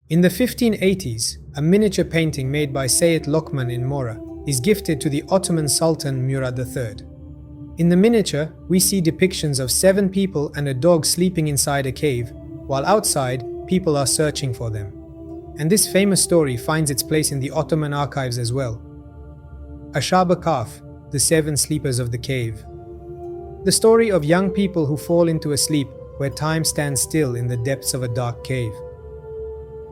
In the 1580s, a miniature painting made by Sayyid Lokman in Mora is gifted to the Ottoman Sultan Murad III. In the miniature, we see depictions of 7 people and a dog sleeping inside a cave, while outside, people are searching for them. And this famous story finds its place in the Ottoman archives as well. Ashab Kaf, the 7 sleepers of the cave. The story of young people who fall into a sleep where time stands still in the depths of a dark cave.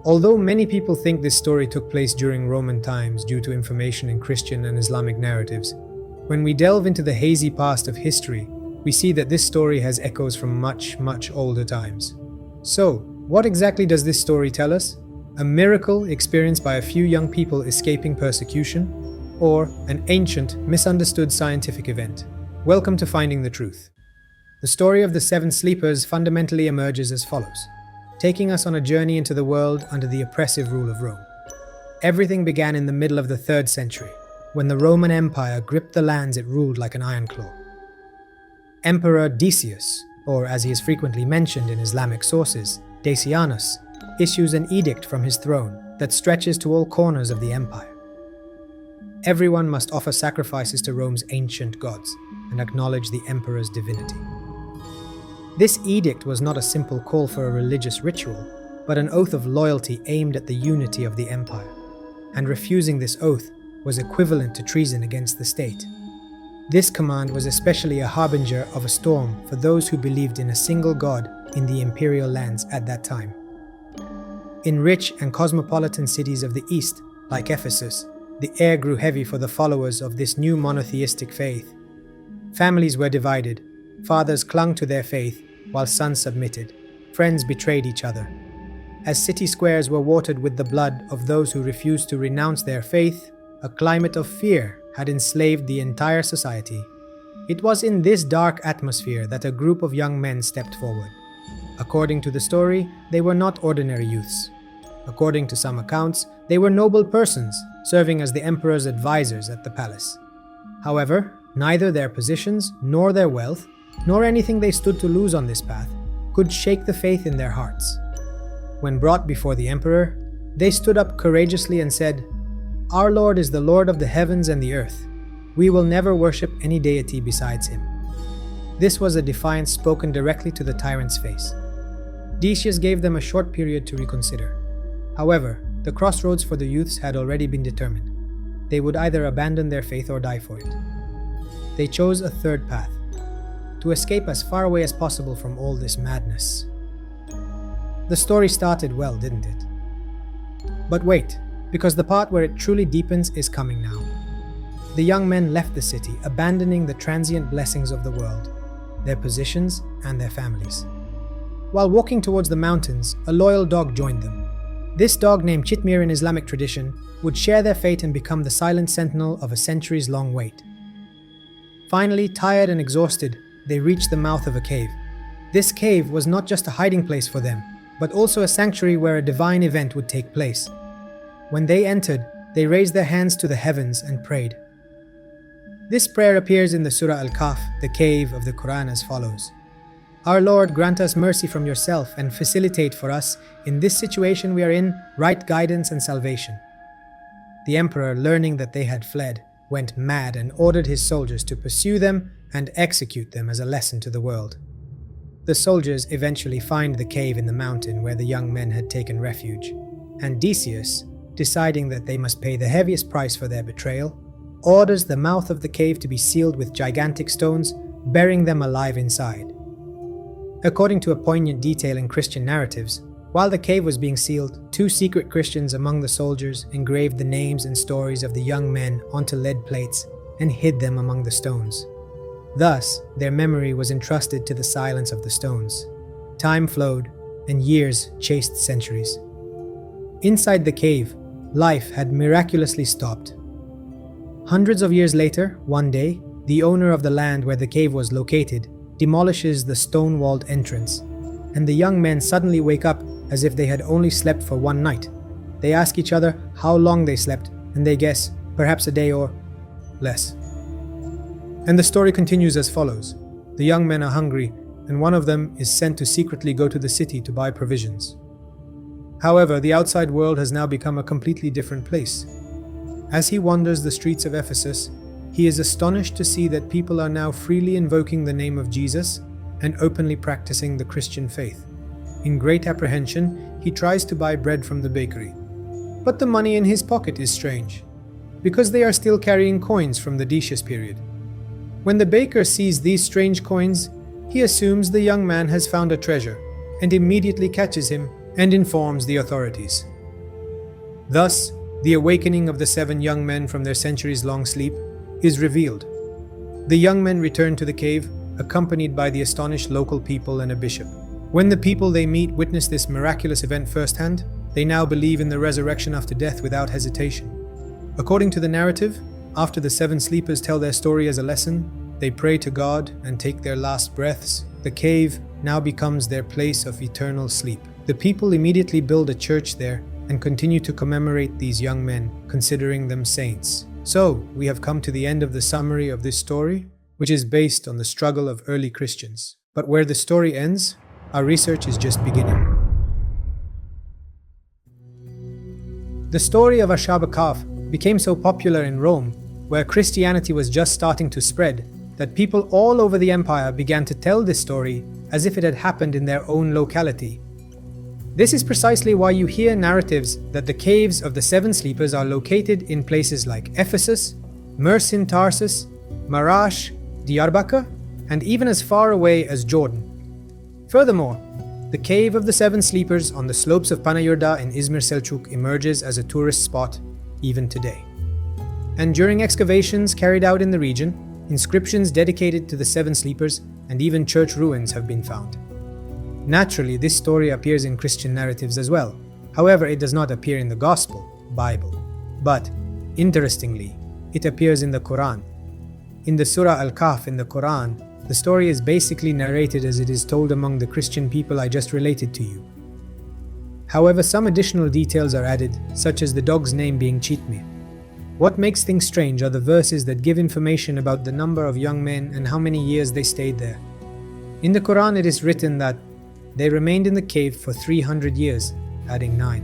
Although many people think this story took place during Roman times due to information in Christian and Islamic narratives, when we delve into the hazy past of history, we see that this story has echoes from much, much older times. So, what exactly does this story tell us? A miracle experienced by a few young people escaping persecution? Or an ancient, misunderstood scientific event? Welcome to Finding the Truth. The story of the 7 sleepers fundamentally emerges as follows, taking us on a journey into the world under the oppressive rule of Rome. Everything began in the middle of the 3rd century, when the Roman Empire gripped the lands it ruled like an iron claw. Emperor Decius, or as he is frequently mentioned in Islamic sources, Decianus, issues an edict from his throne that stretches to all corners of the empire. Everyone must offer sacrifices to Rome's ancient gods and acknowledge the emperor's divinity. This edict was not a simple call for a religious ritual, but an oath of loyalty aimed at the unity of the empire, and refusing this oath was equivalent to treason against the state. This command was especially a harbinger of a storm for those who believed in a single god in the imperial lands at that time. In rich and cosmopolitan cities of the East, like Ephesus, the air grew heavy for the followers of this new monotheistic faith. Families were divided, fathers clung to their faith, while sons submitted, friends betrayed each other. As city squares were watered with the blood of those who refused to renounce their faith, a climate of fear had enslaved the entire society. It was in this dark atmosphere that a group of young men stepped forward. According to the story, they were not ordinary youths. According to some accounts, they were noble persons, serving as the emperor's advisors at the palace. However, neither their positions, nor their wealth, nor anything they stood to lose on this path, could shake the faith in their hearts. When brought before the emperor, they stood up courageously and said, "Our Lord is the Lord of the heavens and the earth. We will never worship any deity besides him." This was a defiance spoken directly to the tyrant's face. Decius gave them a short period to reconsider. However, the crossroads for the youths had already been determined. They would either abandon their faith or die for it. They chose a third path, to escape as far away as possible from all this madness. The story started well, didn't it? But wait, because the part where it truly deepens is coming now. The young men left the city, abandoning the transient blessings of the world, their positions and their families. While walking towards the mountains, a loyal dog joined them. This dog, named Chitmir in Islamic tradition, would share their fate and become the silent sentinel of a centuries-long wait. Finally, tired and exhausted, they reached the mouth of a cave. This cave was not just a hiding place for them, but also a sanctuary where a divine event would take place. When they entered, they raised their hands to the heavens and prayed. This prayer appears in the Surah Al-Kahf, the cave of the Quran, as follows. "Our Lord, grant us mercy from yourself and facilitate for us, in this situation we are in, right guidance and salvation." The emperor, learning that they had fled, went mad and ordered his soldiers to pursue them and execute them as a lesson to the world. The soldiers eventually find the cave in the mountain where the young men had taken refuge, and Decius, deciding that they must pay the heaviest price for their betrayal, orders the mouth of the cave to be sealed with gigantic stones, burying them alive inside. According to a poignant detail in Christian narratives, while the cave was being sealed, 2 secret Christians among the soldiers engraved the names and stories of the young men onto lead plates and hid them among the stones. Thus, their memory was entrusted to the silence of the stones. Time flowed, and years chased centuries. Inside the cave, life had miraculously stopped. Hundreds of years later, one day, the owner of the land where the cave was located demolishes the stone-walled entrance, and the young men suddenly wake up as if they had only slept for one night. They ask each other how long they slept, and they guess, perhaps a day or less. And the story continues as follows. The young men are hungry, and one of them is sent to secretly go to the city to buy provisions. However, the outside world has now become a completely different place. As he wanders the streets of Ephesus, he is astonished to see that people are now freely invoking the name of Jesus and openly practicing the Christian faith. In great apprehension, he tries to buy bread from the bakery. But the money in his pocket is strange, because they are still carrying coins from the Decius period. When the baker sees these strange coins, he assumes the young man has found a treasure and immediately catches him and informs the authorities. Thus, the awakening of the 7 young men from their centuries-long sleep is revealed. The young men return to the cave, accompanied by the astonished local people and a bishop. When the people they meet witness this miraculous event firsthand, they now believe in the resurrection after death without hesitation. According to the narrative, after the 7 sleepers tell their story as a lesson, they pray to God and take their last breaths. The cave now becomes their place of eternal sleep. The people immediately build a church there and continue to commemorate these young men, considering them saints. So, we have come to the end of the summary of this story, which is based on the struggle of early Christians. But where the story ends, our research is just beginning. The story of Ashab Kahf became so popular in Rome, where Christianity was just starting to spread, that people all over the empire began to tell this story as if it had happened in their own locality. This is precisely why you hear narratives that the caves of the 7 sleepers are located in places like Ephesus, Mersin Tarsus, Marash, Diyarbakir, and even as far away as Jordan. Furthermore, the cave of the 7 sleepers on the slopes of Panayurda in Izmir Selçuk emerges as a tourist spot even today. And during excavations carried out in the region, inscriptions dedicated to the 7 sleepers and even church ruins have been found. Naturally, this story appears in Christian narratives as well. However, it does not appear in the Gospel, Bible. But, interestingly, it appears in the Quran. In the Surah Al-Kahf in the Quran, the story is basically narrated as it is told among the Christian people I just related to you. However, some additional details are added, such as the dog's name being Chitmi. What makes things strange are the verses that give information about the number of young men and how many years they stayed there. In the Quran it is written that they remained in the cave for 300 years, adding 9.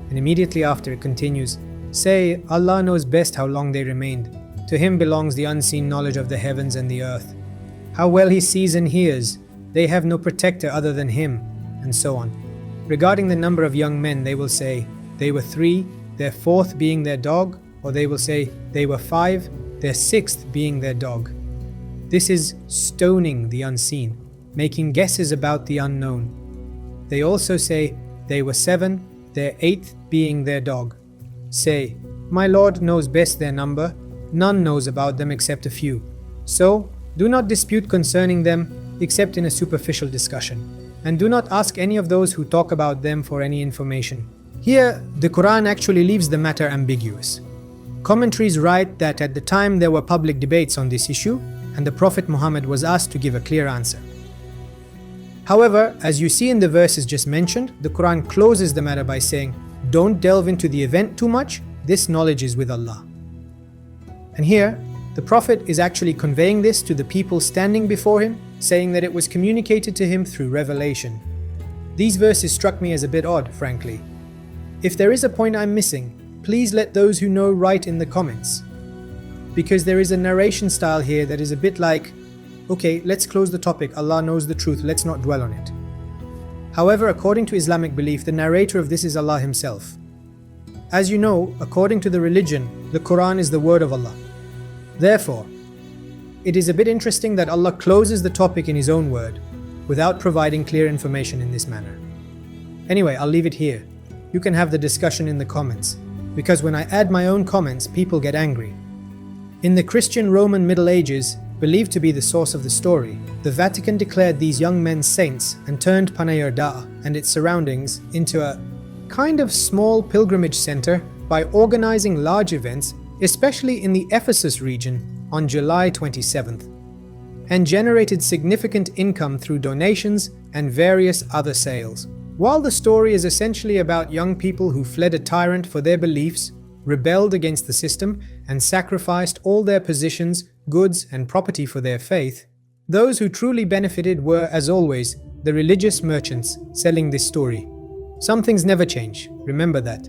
And immediately after it continues, "Say, Allah knows best how long they remained. To Him belongs the unseen knowledge of the heavens and the earth. How well He sees and hears. They have no protector other than Him," and so on. Regarding the number of young men, they will say, they were 3, their 4th being their dog, or they will say, they were 5, their 6th being their dog. This is stoning the unseen, making guesses about the unknown. They also say, they were 7, their 8th being their dog. Say, "My Lord knows best their number, none knows about them except a few. So, do not dispute concerning them, except in a superficial discussion. And do not ask any of those who talk about them for any information." Here, the Quran actually leaves the matter ambiguous. Commentaries write that at the time there were public debates on this issue, and the Prophet Muhammad was asked to give a clear answer. However, as you see in the verses just mentioned, the Quran closes the matter by saying, "Don't delve into the event too much, this knowledge is with Allah." And here, the Prophet is actually conveying this to the people standing before him, saying that it was communicated to him through revelation. These verses struck me as a bit odd, frankly. If there is a point I'm missing, please let those who know write in the comments. Because there is a narration style here that is a bit like, okay, let's close the topic, Allah knows the truth, let's not dwell on it. However, according to Islamic belief, the narrator of this is Allah Himself. As you know, according to the religion, the Quran is the word of Allah. Therefore, it is a bit interesting that Allah closes the topic in His own word, without providing clear information in this manner. Anyway, I'll leave it here. You can have the discussion in the comments, because when I add my own comments, people get angry. In the Christian Roman Middle Ages, believed to be the source of the story, the Vatican declared these young men saints and turned Panayurda and its surroundings into a kind of small pilgrimage center by organizing large events, especially in the Ephesus region, on July 27th, and generated significant income through donations and various other sales. While the story is essentially about young people who fled a tyrant for their beliefs, rebelled against the system, and sacrificed all their possessions, goods, and property for their faith, those who truly benefited were, as always, the religious merchants selling this story. Some things never change, remember that.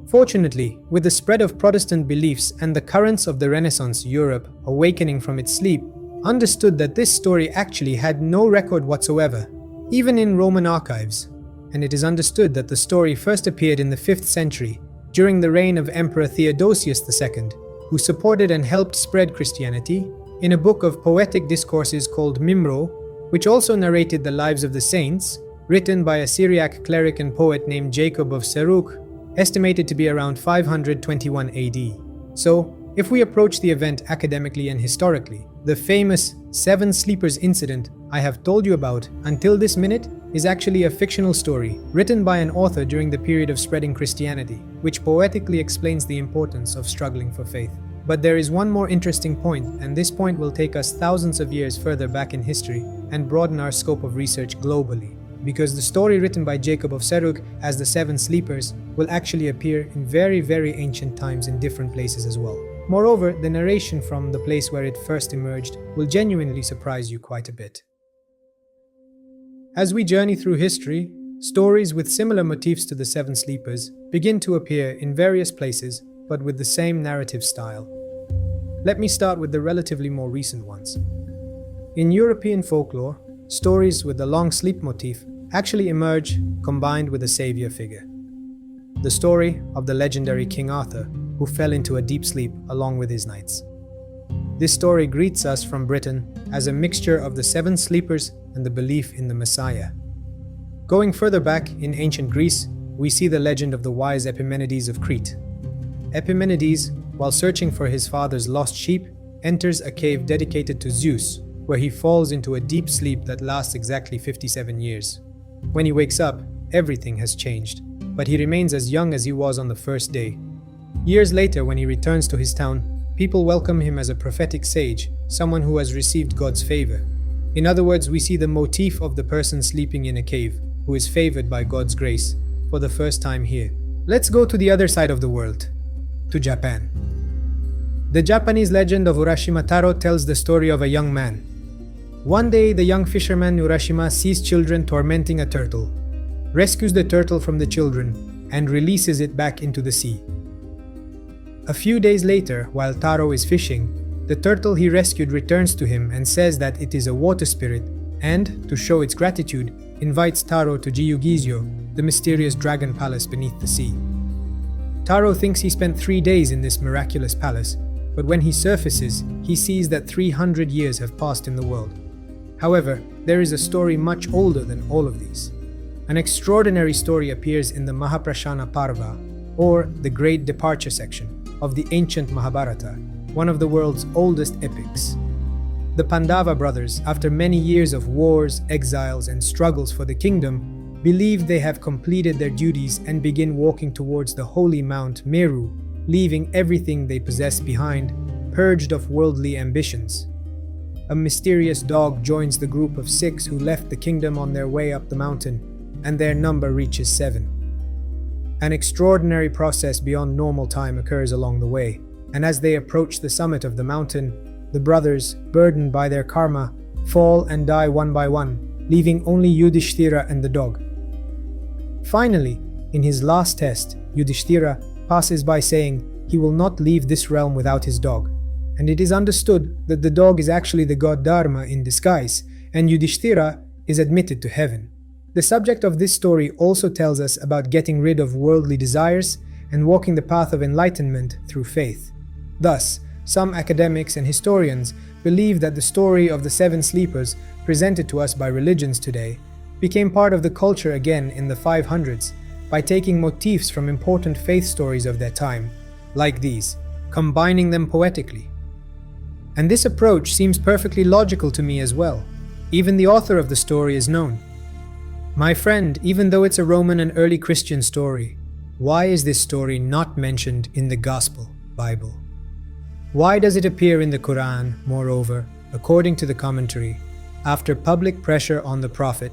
Fortunately, with the spread of Protestant beliefs and the currents of the Renaissance, Europe, awakening from its sleep, understood that this story actually had no record whatsoever, even in Roman archives, and it is understood that the story first appeared in the 5th century, during the reign of Emperor Theodosius II, who supported and helped spread Christianity, in a book of poetic discourses called Mimro, which also narrated the lives of the saints, written by a Syriac cleric and poet named Jacob of Seruk, estimated to be around 521 AD. So, if we approach the event academically and historically, the famous 7 Sleepers incident I have told you about until this minute is actually a fictional story written by an author during the period of spreading Christianity, which poetically explains the importance of struggling for faith. But there is one more interesting point, and this point will take us thousands of years further back in history and broaden our scope of research globally. Because the story written by Jacob of Seruk as the 7 Sleepers will actually appear in very, very ancient times in different places as well. Moreover, the narration from the place where it first emerged will genuinely surprise you quite a bit. As we journey through history, stories with similar motifs to the 7 Sleepers begin to appear in various places, but with the same narrative style. Let me start with the relatively more recent ones. In European folklore, stories with the long sleep motif actually emerge combined with a savior figure. The story of the legendary King Arthur, who fell into a deep sleep along with his knights. This story greets us from Britain as a mixture of the 7 Sleepers and the belief in the Messiah. Going further back in ancient Greece, we see the legend of the wise Epimenides of Crete. Epimenides, while searching for his father's lost sheep, enters a cave dedicated to Zeus, where he falls into a deep sleep that lasts exactly 57 years. When he wakes up, everything has changed, but he remains as young as he was on the first day. Years later, when he returns to his town, people welcome him as a prophetic sage, someone who has received God's favor. In other words, we see the motif of the person sleeping in a cave, who is favored by God's grace, for the first time here. Let's go to the other side of the world, to Japan. The Japanese legend of Urashima Taro tells the story of a young man. One day, the young fisherman Urashima sees children tormenting a turtle, rescues the turtle from the children, and releases it back into the sea. A few days later, while Taro is fishing, the turtle he rescued returns to him and says that it is a water spirit and, to show its gratitude, invites Taro to Gyugizyo, the mysterious dragon palace beneath the sea. Taro thinks he spent 3 days in this miraculous palace, but when he surfaces, he sees that 300 years have passed in the world. However, there is a story much older than all of these. An extraordinary story appears in the Mahaprashana Parva, or the Great Departure section, of the ancient Mahabharata, one of the world's oldest epics. The Pandava brothers, after many years of wars, exiles, and struggles for the kingdom, believe they have completed their duties and begin walking towards the holy Mount Meru, leaving everything they possess behind, purged of worldly ambitions. A mysterious dog joins the group of 6 who left the kingdom on their way up the mountain, and their number reaches 7. An extraordinary process beyond normal time occurs along the way, and as they approach the summit of the mountain, the brothers, burdened by their karma, fall and die one by one, leaving only Yudhishthira and the dog. Finally, in his last test, Yudhishthira passes by saying he will not leave this realm without his dog, and it is understood that the dog is actually the god Dharma in disguise, and Yudhishthira is admitted to heaven. The subject of this story also tells us about getting rid of worldly desires and walking the path of enlightenment through faith. Thus, some academics and historians believe that the story of the 7 Sleepers presented to us by religions today became part of the culture again in the 500s by taking motifs from important faith stories of their time, like these, combining them poetically. And this approach seems perfectly logical to me as well. Even the author of the story is known. My friend, even though it's a Roman and early Christian story, why is this story not mentioned in the Gospel Bible? Why does it appear in the Quran, moreover, according to the commentary, after public pressure on the Prophet?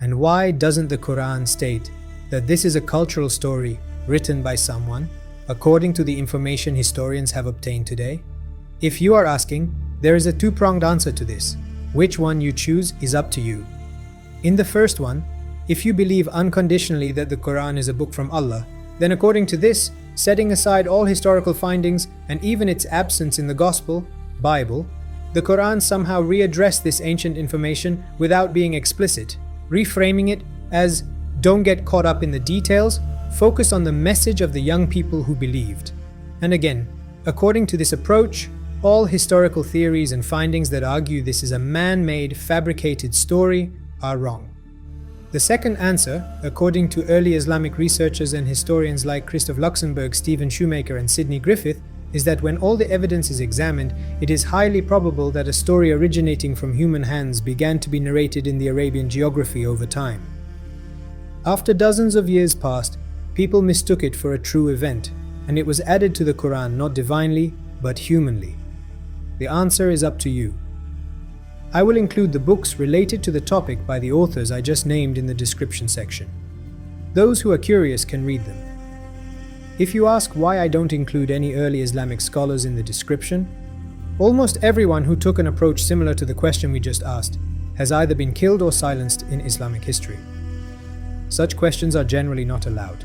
And why doesn't the Quran state that this is a cultural story written by someone, according to the information historians have obtained today? If you are asking, there is a 2-pronged answer to this. Which one you choose is up to you. In the first one, if you believe unconditionally that the Quran is a book from Allah, then according to this, setting aside all historical findings and even its absence in the Gospel, Bible, the Quran somehow readdressed this ancient information without being explicit, reframing it as, don't get caught up in the details, focus on the message of the young people who believed. And again, according to this approach, all historical theories and findings that argue this is a man-made, fabricated story are wrong. The second answer, according to early Islamic researchers and historians like Christoph Luxemburg, Stephen Shoemaker and Sidney Griffith, is that when all the evidence is examined, it is highly probable that a story originating from human hands began to be narrated in the Arabian geography over time. After dozens of years passed, people mistook it for a true event, and it was added to the Quran not divinely, but humanly. The answer is up to you. I will include the books related to the topic by the authors I just named in the description section. Those who are curious can read them. If you ask why I don't include any early Islamic scholars in the description, almost everyone who took an approach similar to the question we just asked has either been killed or silenced in Islamic history. Such questions are generally not allowed.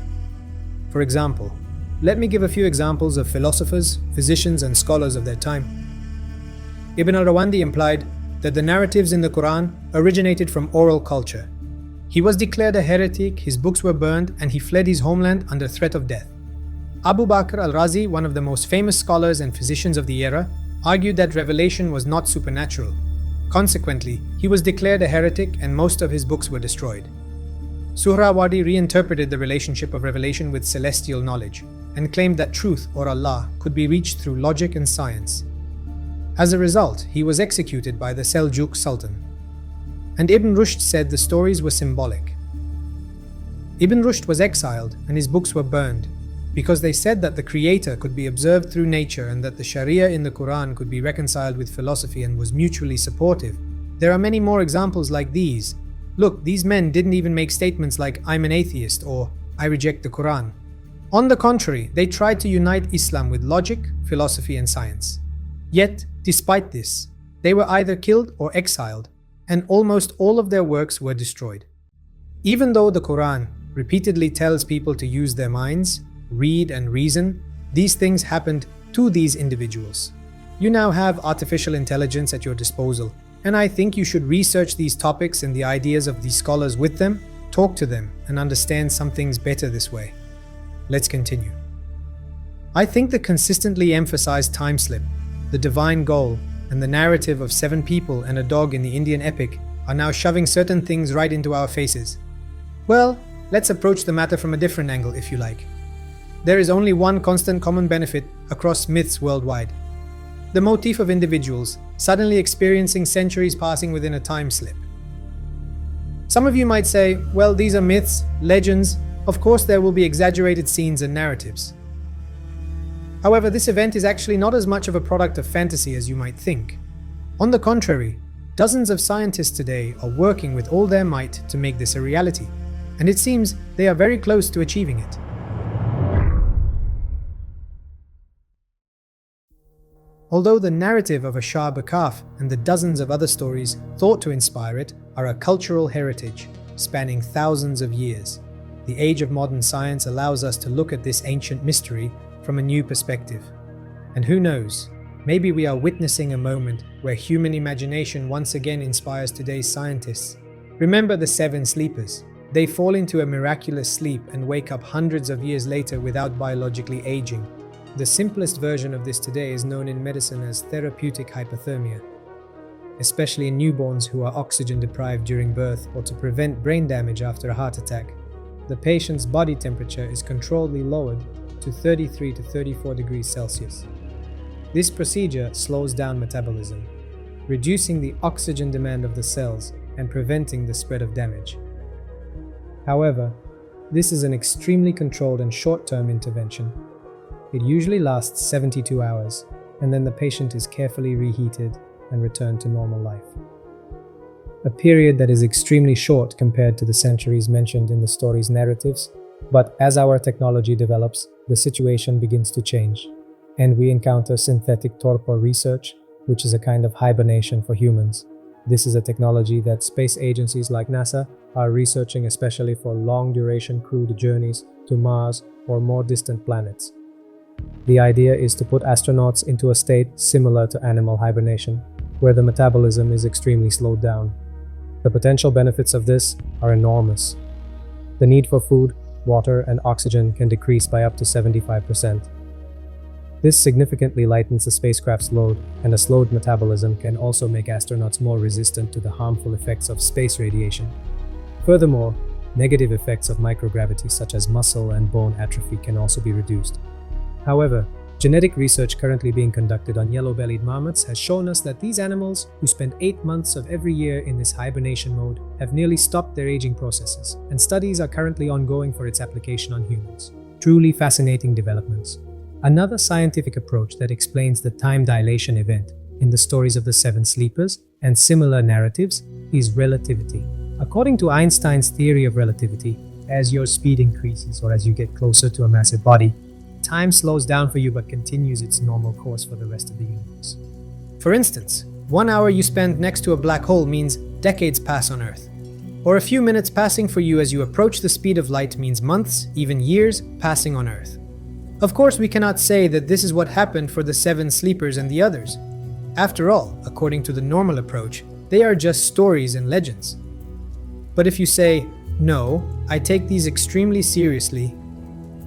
For example, let me give a few examples of philosophers, physicians, and scholars of their time. Ibn al-Rawandi implied that the narratives in the Quran originated from oral culture. He was declared a heretic, his books were burned, and he fled his homeland under threat of death. Abu Bakr al-Razi, one of the most famous scholars and physicians of the era, argued that revelation was not supernatural. Consequently, he was declared a heretic and most of his books were destroyed. Suhrawardi reinterpreted the relationship of revelation with celestial knowledge and claimed that truth, or Allah, could be reached through logic and science. As a result, he was executed by the Seljuk Sultan. And Ibn Rushd said the stories were symbolic. Ibn Rushd was exiled and his books were burned because they said that the Creator could be observed through nature and that the Sharia in the Quran could be reconciled with philosophy and was mutually supportive. There are many more examples like these. Look, these men didn't even make statements like "I'm an atheist" or "I reject the Quran." On the contrary, they tried to unite Islam with logic, philosophy and science. Yet, despite this, they were either killed or exiled, and almost all of their works were destroyed. Even though the Quran repeatedly tells people to use their minds, read and reason, these things happened to these individuals. You now have artificial intelligence at your disposal, and I think you should research these topics and the ideas of these scholars with them, talk to them, and understand some things better this way. Let's continue. I think the consistently emphasized time slip, the divine goal, and the narrative of 7 people and a dog in the Indian epic are now shoving certain things right into our faces. Well, let's approach the matter from a different angle if you like. There is only one constant common benefit across myths worldwide: the motif of individuals suddenly experiencing centuries passing within a time slip. Some of you might say, well, these are myths, legends, of course there will be exaggerated scenes and narratives. However, this event is actually not as much of a product of fantasy as you might think. On the contrary, dozens of scientists today are working with all their might to make this a reality, and it seems they are very close to achieving it. Although the narrative of Ashab Kahf and the dozens of other stories thought to inspire it are a cultural heritage spanning thousands of years, the age of modern science allows us to look at this ancient mystery from a new perspective. And who knows, maybe we are witnessing a moment where human imagination once again inspires today's scientists. Remember the 7 sleepers. They fall into a miraculous sleep and wake up hundreds of years later without biologically aging. The simplest version of this today is known in medicine as therapeutic hypothermia, especially in newborns who are oxygen deprived during birth or to prevent brain damage after a heart attack. The patient's body temperature is controlledly lowered to 33 to 34 degrees Celsius. This procedure slows down metabolism, reducing the oxygen demand of the cells and preventing the spread of damage. However, this is an extremely controlled and short-term intervention. It usually lasts 72 hours, and then the patient is carefully reheated and returned to normal life. A period that is extremely short compared to the centuries mentioned in the story's narratives, but as our technology develops, the situation begins to change, and we encounter synthetic torpor research, which is a kind of hibernation for humans. This is a technology that space agencies like NASA are researching, especially for long-duration crewed journeys to Mars or more distant planets. The idea is to put astronauts into a state similar to animal hibernation, where the metabolism is extremely slowed down. The potential benefits of this are enormous. The need for food, water, and oxygen can decrease by up to 75%. This significantly lightens the spacecraft's load, and a slowed metabolism can also make astronauts more resistant to the harmful effects of space radiation. Furthermore, negative effects of microgravity such as muscle and bone atrophy can also be reduced. However, genetic research currently being conducted on yellow-bellied marmots has shown us that these animals, who spend 8 months of every year in this hibernation mode, have nearly stopped their aging processes, and studies are currently ongoing for its application on humans. Truly fascinating developments. Another scientific approach that explains the time dilation event in the stories of the Seven Sleepers and similar narratives is relativity. According to Einstein's theory of relativity, as your speed increases or as you get closer to a massive body, time slows down for you but continues its normal course for the rest of the universe. For instance, 1 hour you spend next to a black hole means decades pass on Earth. Or a few minutes passing for you as you approach the speed of light means months, even years, passing on Earth. Of course, we cannot say that this is what happened for the Seven Sleepers and the others. After all, according to the normal approach, they are just stories and legends. But if you say, no, I take these extremely seriously,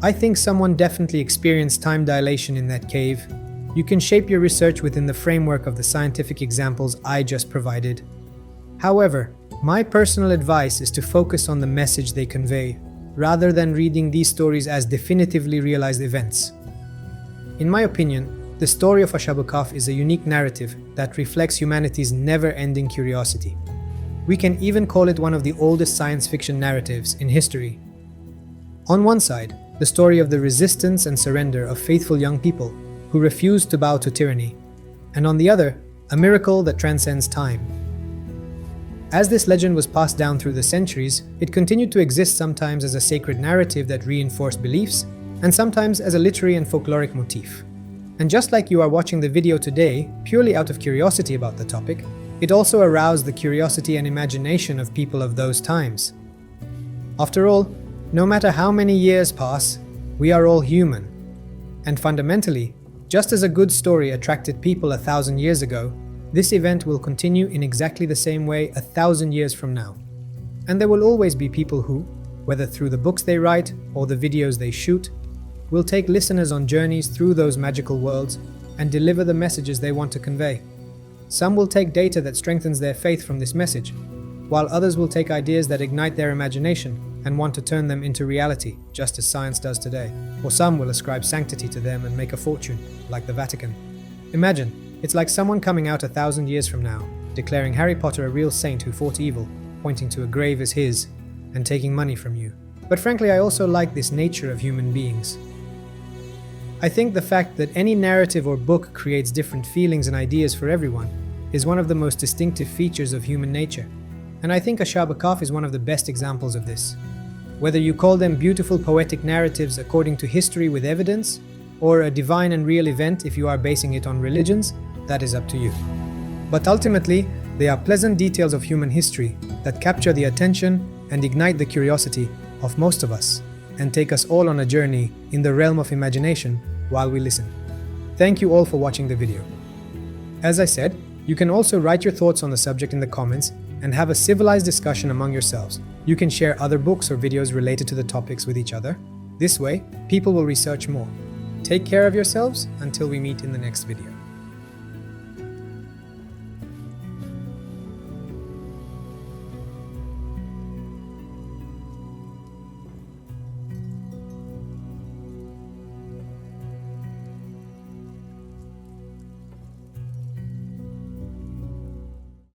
I think someone definitely experienced time dilation in that cave. You can shape your research within the framework of the scientific examples I just provided. However, my personal advice is to focus on the message they convey, rather than reading these stories as definitively realized events. In my opinion, the story of Ashab Kahf is a unique narrative that reflects humanity's never-ending curiosity. We can even call it one of the oldest science fiction narratives in history. On one side, the story of the resistance and surrender of faithful young people who refused to bow to tyranny, and on the other, a miracle that transcends time. As this legend was passed down through the centuries, it continued to exist sometimes as a sacred narrative that reinforced beliefs, and sometimes as a literary and folkloric motif. And just like you are watching the video today, purely out of curiosity about the topic, it also aroused the curiosity and imagination of people of those times. After all, no matter how many years pass, we are all human. And fundamentally, just as a good story attracted people 1,000 years ago, this event will continue in exactly the same way 1,000 years from now. And there will always be people who, whether through the books they write or the videos they shoot, will take listeners on journeys through those magical worlds and deliver the messages they want to convey. Some will take data that strengthens their faith from this message, while others will take ideas that ignite their imagination and want to turn them into reality, just as science does today. Or some will ascribe sanctity to them and make a fortune, like the Vatican. Imagine, it's like someone coming out 1,000 years from now, declaring Harry Potter a real saint who fought evil, pointing to a grave as his, and taking money from you. But frankly, I also like this nature of human beings. I think the fact that any narrative or book creates different feelings and ideas for everyone is one of the most distinctive features of human nature. And I think Ashab Kahf is one of the best examples of this. Whether you call them beautiful poetic narratives according to history with evidence, or a divine and real event if you are basing it on religions, that is up to you. But ultimately, they are pleasant details of human history that capture the attention and ignite the curiosity of most of us, and take us all on a journey in the realm of imagination while we listen. Thank you all for watching the video. As I said, you can also write your thoughts on the subject in the comments and have a civilized discussion among yourselves. You can share other books or videos related to the topics with each other. This way, people will research more. Take care of yourselves until we meet in the next video.